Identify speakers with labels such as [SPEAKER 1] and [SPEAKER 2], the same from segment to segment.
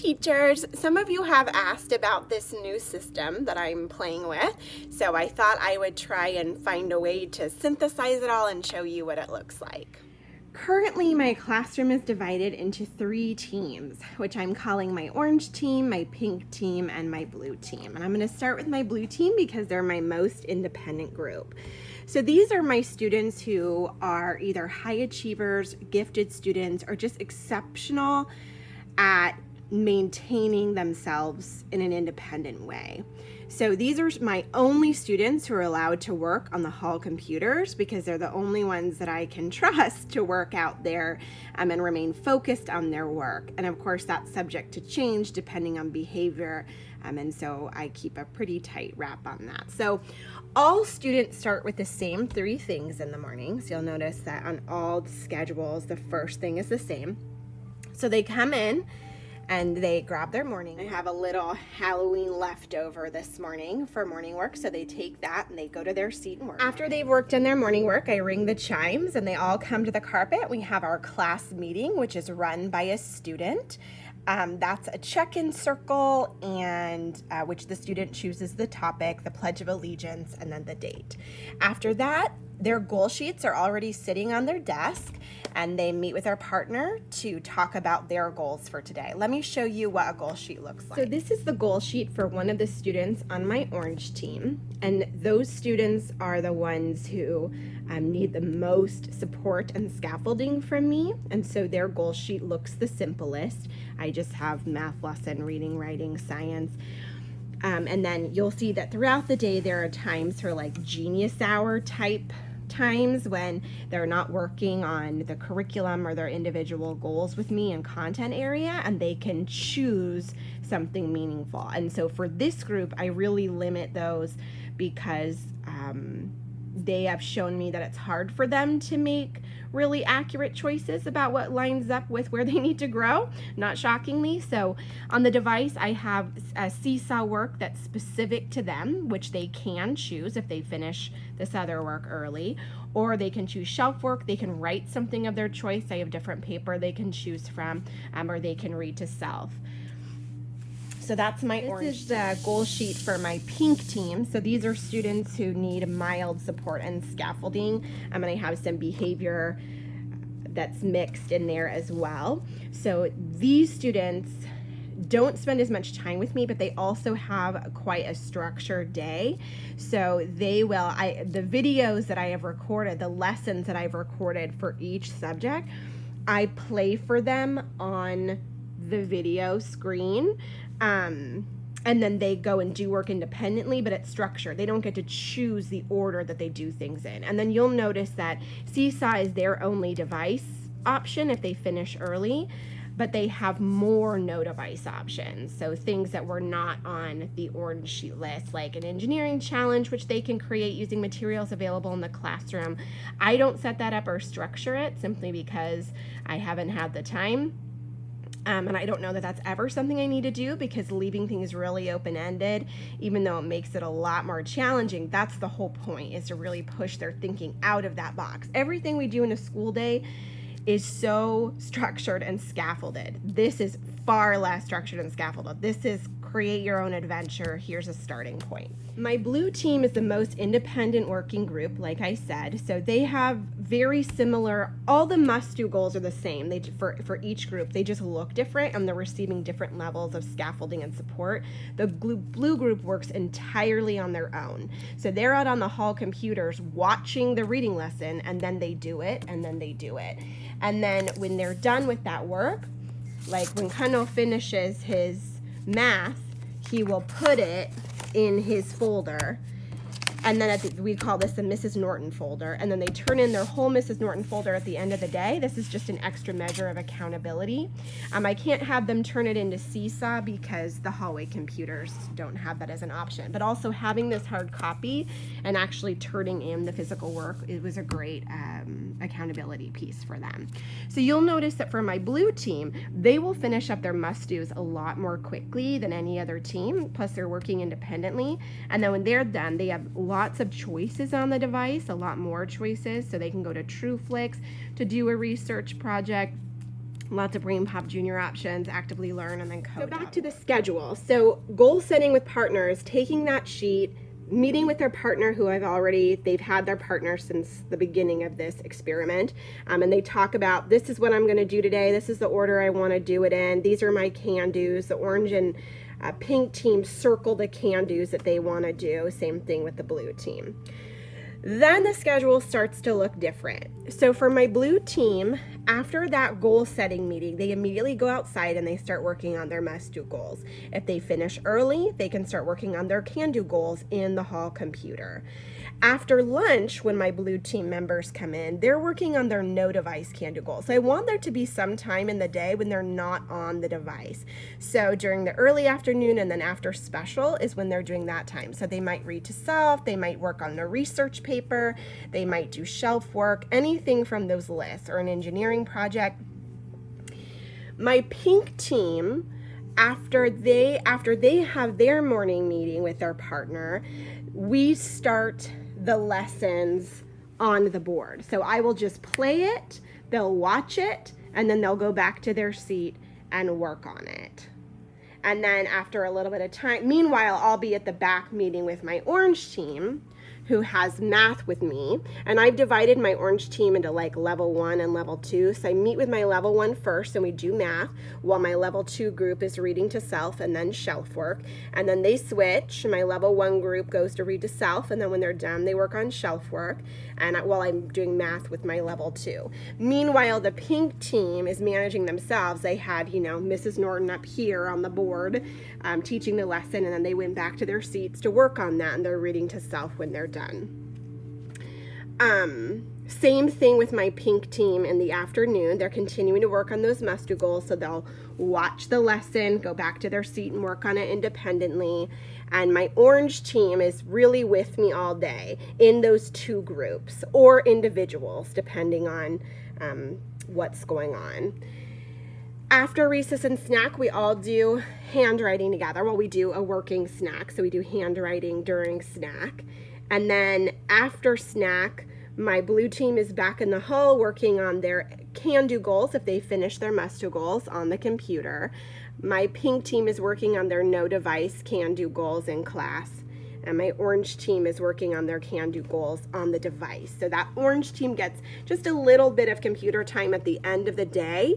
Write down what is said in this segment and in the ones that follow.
[SPEAKER 1] teachers. Some of you have asked about this new system that I'm playing with, so I thought I would try and find a way to synthesize it all and show you what it looks like. Currently, my classroom is divided into 3 teams, which I'm calling my orange team, my pink team, and my blue team. And I'm going to start with my blue team because they're my most independent group. So these are my students who are either high achievers, gifted students, or just exceptional at maintaining themselves in an independent way. So these are my only students who are allowed to work on the hall computers because they're the only ones that I can trust to work out there and remain focused on their work. And of course, that's subject to change depending on behavior. And so I keep a pretty tight wrap on that. So all students start with the same 3 things in the morning. So you'll notice that on all the schedules, the first thing is the same. So they come in and they grab their morning. I have a little Halloween leftover this morning for morning work, so they take that and they go to their seat and work. After they've worked on their morning work, I ring the chimes and they all come to the carpet. We have our class meeting, which is run by a student. That's a check-in circle, and which the student chooses the topic, the Pledge of Allegiance, and then the date. After that, their goal sheets are already sitting on their desk, and they meet with our partner to talk about their goals for today. Let me show you what a goal sheet looks like. So this is the goal sheet for one of the students on my orange team, and those students are the ones who need the most support and scaffolding from me, and so their goal sheet looks the simplest. I just have math lesson, reading, writing, science. And then you'll see that throughout the day there are times for like genius hour type times when they're not working on the curriculum or their individual goals with me in content area, and they can choose something meaningful. And so for this group, I really limit those because they have shown me that it's hard for them to make really accurate choices about what lines up with where they need to grow, not shockingly. So on the device, I have a seesaw work that's specific to them, which they can choose if they finish this other work early, or they can choose shelf work. They can write something of their choice. I have different paper they can choose from, or they can read to self. So that's my orange. This is the goal sheet for my pink team. So these are students who need mild support and scaffolding. I'm going to have some behavior that's mixed in there as well. So these students don't spend as much time with me, but they also have quite a structured day. So they will, the videos that I have recorded, the lessons that I've recorded for each subject, I play for them on the video screen. And then they go and do work independently, but it's structured. They don't get to choose the order that they do things in. And then you'll notice that Seesaw is their only device option if they finish early, but they have more no device options. So things that were not on the orange sheet list, like an engineering challenge, which they can create using materials available in the classroom. I don't set that up or structure it simply because I haven't had the time. And I don't know that that's ever something I need to do, because leaving things really open-ended, even though it makes it a lot more challenging, that's the whole point, is to really push their thinking out of that box. Everything we do in a school day is so structured and scaffolded. This is far less structured and scaffolded. This is create your own adventure. Here's a starting point. My blue team is the most independent working group, like I said. So they have very similar, all the must-do goals are the same for each group. They just look different and they're receiving different levels of scaffolding and support. The blue group works entirely on their own. So they're out on the hall computers watching the reading lesson, and then they do it, and then they do it. And then when they're done with that work, like when Kano finishes his math, he will put it in his folder, and then we call this the Mrs. Norton folder, and then they turn in their whole Mrs. Norton folder at the end of the day. This is just an extra measure of accountability. I can't have them turn it into Seesaw because the hallway computers don't have that as an option, but also having this hard copy and actually turning in the physical work, it was a great accountability piece for them. So you'll notice that for my blue team, they will finish up their must-dos a lot more quickly than any other team, plus they're working independently, and then when they're done, they have lots of choices on the device, a lot more choices, so they can go to TrueFlix to do a research project. Lots of Brain Pop Junior options, Actively Learn, and then Code. So back to the schedule. So goal setting with partners, taking that sheet, meeting with their partner who they've had their partner since the beginning of this experiment. And they talk about, this is what I'm going to do today. This is the order I want to do it in. These are my can-dos. The orange and pink team circle the can-dos that they want to do. Same thing with the blue team. Then the schedule starts to look different. So for my blue team, after that goal setting meeting, they immediately go outside and they start working on their must-do goals. If they finish early, they can start working on their can-do goals in the hall computer. After lunch, when my blue team members come in, they're working on their no device can-do goals. So I want there to be some time in the day when they're not on the device. So during the early afternoon and then after special is when they're doing that time. So they might read to self, they might work on their research paper, they might do shelf work, anything from those lists, or an engineering project. My pink team, after they have their morning meeting with their partner, we start the lessons on the board. So I will just play it, they'll watch it, and then they'll go back to their seat and work on it. And then after a little bit of time, meanwhile, I'll be at the back meeting with my orange team, who has math with me, and I've divided my orange team into like level 1 and level 2. So I meet with my level 1 first and we do math, while my level 2 group is reading to self and then shelf work. And then they switch. My level 1 group goes to read to self, and then when they're done, they work on shelf work, and while I'm doing math with my level 2. Meanwhile, the pink team is managing themselves. They had, Mrs. Norton up here on the board teaching the lesson, and then they went back to their seats to work on that, and they're reading to self when they're done. Same thing with my pink team in the afternoon. They're continuing to work on those must-do goals, so they'll watch the lesson, go back to their seat and work on it independently. And my orange team is really with me all day in those 2 groups or individuals, depending on what's going on. After recess and snack, we all do handwriting together. Well, we do a working snack, so we do handwriting during snack. And then after snack, my blue team is back in the hall working on their can-do goals if they finish their must-do goals on the computer. My pink team is working on their no device can-do goals in class. And my orange team is working on their can-do goals on the device. So that orange team gets just a little bit of computer time at the end of the day,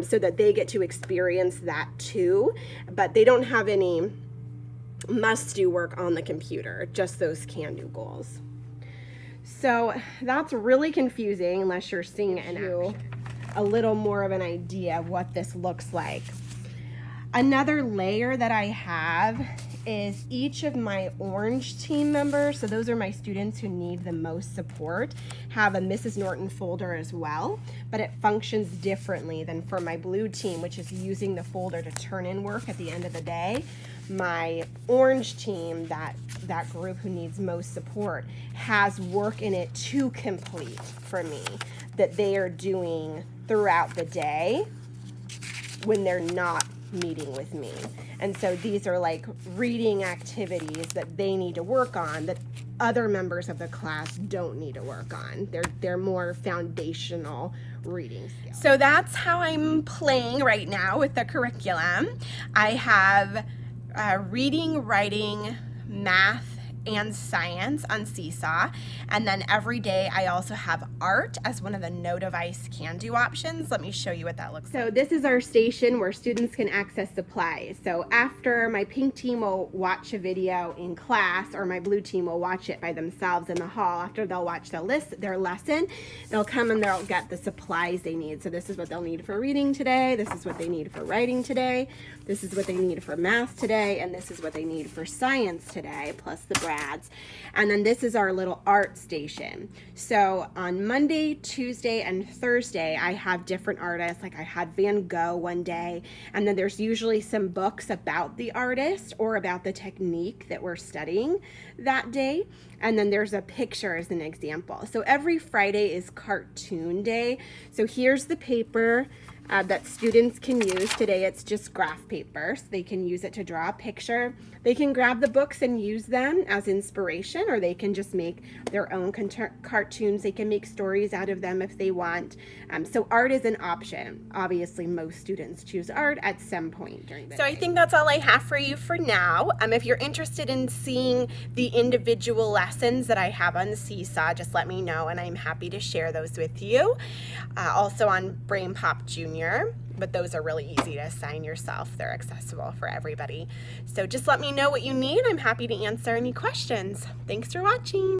[SPEAKER 1] so that they get to experience that too. But they don't have any must-do work on the computer, just those can-do goals. So that's really confusing unless you're seeing it in action. A little more of an idea of what this looks like. Another layer that I have is each of my orange team members, so those are my students who need the most support, have a Mrs. Norton folder as well, but it functions differently than for my blue team, which is using the folder to turn in work at the end of the day. My orange team, that group who needs most support, has work in it to complete for me that they are doing throughout the day when they're not meeting with me. And so these are like reading activities that they need to work on that other members of the class don't need to work on. They're more foundational reading skills. So that's how I'm playing right now with the curriculum. I have reading, writing, math, and science on Seesaw, and then every day I also have art as one of the no device can do options. Let me show you what that looks like. So this is our station where students can access supplies. So after, my pink team will watch a video in class, or my blue team will watch it by themselves in the hall. After they'll watch their lesson, they'll come and they'll get the supplies they need. So this is what they'll need for reading today, this is what they need for writing today, this is what they need for math today, and this is what they need for science today, plus the brads. And then this is our little art station. So on Monday, Tuesday, and Thursday, I have different artists. Like I had Van Gogh one day, and then there's usually some books about the artist or about the technique that we're studying that day. And then there's a picture as an example. So every Friday is cartoon day. So here's the paper that students can use. Today it's just graph paper, so they can use it to draw a picture. They can grab the books and use them as inspiration, or they can just make their own cartoons. They can make stories out of them if they want. So art is an option. Obviously, most students choose art at some point during the day. So I think that's all I have for you for now. If you're interested in seeing the individual lessons that I have on Seesaw, just let me know and I'm happy to share those with you. Also on BrainPop Junior, but those are really easy to assign yourself. They're accessible for everybody. So just let me know what you need. I'm happy to answer any questions. Thanks for watching.